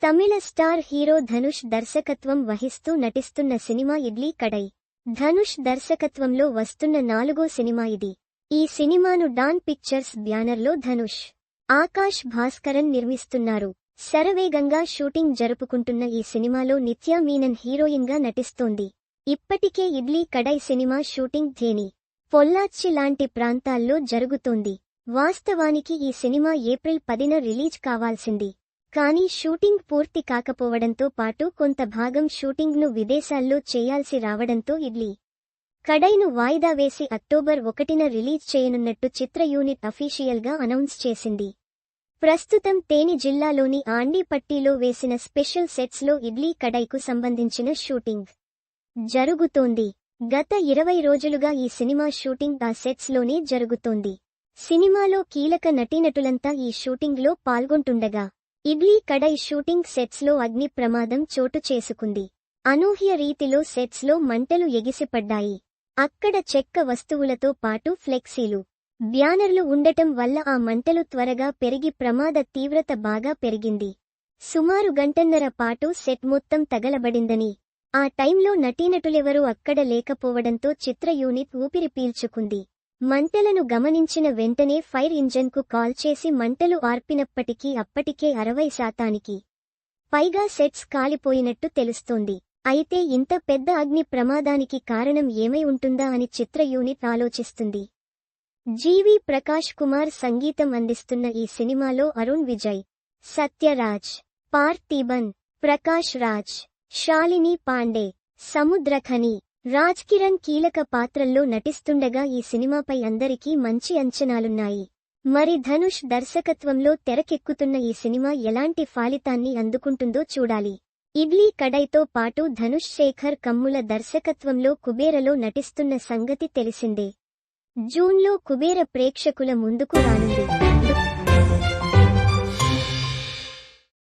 తమిళ star hero Dhanush దర్శకత్వం వహిస్తూ నటిస్తున్న సినిమా ఇడ్లీ కడై. ధనుష్ దర్శకత్వంలో వస్తున్న 4వ సినిమా ఇది. ఈ సినిమాను డాన్ పిక్చర్స్ బ్యానర్లో ధనుష్, ఆకాష్ భాస్కరన్ నిర్మిస్తున్నారు. శరవేగంగా షూటింగ్ జరుపుకుంటున్న ఈ సినిమాలో నిత్యా మీనన్ హీరోయిన్గా నటిస్తోంది. ఇప్పటికే ఇడ్లీ కడై సినిమా షూటింగ్ థేని, పొల్లాచ్చి లాంటి ప్రాంతాల్లో జరుగుతోంది. వాస్తవానికి ఈ సినిమా ఏప్రిల్ 10న రిలీజ్ కావాల్సింది. కానీ షూటింగ్ పూర్తి కాకపోవడంతో పాటు కొంత భాగం షూటింగ్ను విదేశాల్లో చేయాల్సి రావడంతో ఇడ్లీ కడైను వాయిదా వేసి అక్టోబర్ 1న రిలీజ్ చేయనున్నట్టు చిత్ర యూనిట్ అఫీషియల్గా అనౌన్స్ చేసింది. ప్రస్తుతం తేని జిల్లాలోని ఆండీపట్టిలో వేసిన స్పెషల్ సెట్స్లో ఇడ్లీ కడైకు సంబంధించిన షూటింగ్ జరుగుతోంది. గత 20 రోజులుగా ఈ సినిమా షూటింగ్ ఆ సెట్స్లోనే జరుగుతోంది. సినిమాలో కీలక నటీనటులంతా ఈ షూటింగ్లో పాల్గొంటుండగా ఇడ్లీ కడై షూటింగ్ సెట్స్లో అగ్ని ప్రమాదం చోటు చేసుకుంది. అనూహ్య రీతిలో సెట్స్లో మంటలు ఎగిసిపడ్డాయి. అక్కడ చెక్క వస్తువులతో పాటు ఫ్లెక్సీలు, బ్యానర్లు ఉండటం వల్ల ఆ మంటలు త్వరగా పెరిగి ప్రమాద తీవ్రత బాగా పెరిగింది. సుమారు గంటన్నర పాటు సెట్ మొత్తం తగలబడిందని, ఆ టైంలో నటీనటులెవరూ అక్కడ లేకపోవడంతో చిత్ర యూనిట్ ఊపిరి పీల్చుకుంది. మంటలను గమనించిన వెంటనే ఫైర్ ఇంజన్కు కాల్ చేసి మంటలు ఆర్పినప్పటికీ అప్పటికే 60% పైగా సెట్స్ కాలిపోయినట్టు తెలుస్తోంది. అయితే ఇంత పెద్ద అగ్ని ప్రమాదానికి కారణం ఏమై ఉంటుందా అని చిత్ర యూనిట్ ఆలోచిస్తుంది. జీవి ప్రకాష్ కుమార్ సంగీతం అందిస్తున్న ఈ సినిమాలో అరుణ్ విజయ్, సత్యరాజ్, పార్థిబన్, ప్రకాష్ రాజ్, శాలిని పాండే, సముద్రఖని, రాజ్ కిరణ్ కీలక పాత్రల్లో నటిస్తుండగా ఈ సినిమాపై అందరికీ మంచి అంచనాలున్నాయి. మరి ధనుష్ దర్శకత్వంలో తెరకెక్కుతున్న ఈ సినిమా ఎలాంటి ఫలితాన్ని అందుకుంటుందో చూడాలి. ఇడ్లీ కడైతో పాటు ధనుష్ శేఖర్ కమ్ముల దర్శకత్వంలో కుబేరలో నటిస్తున్న సంగతి తెలిసిందే. జూన్లో కుబేర ప్రేక్షకుల ముందుకు రానుంది.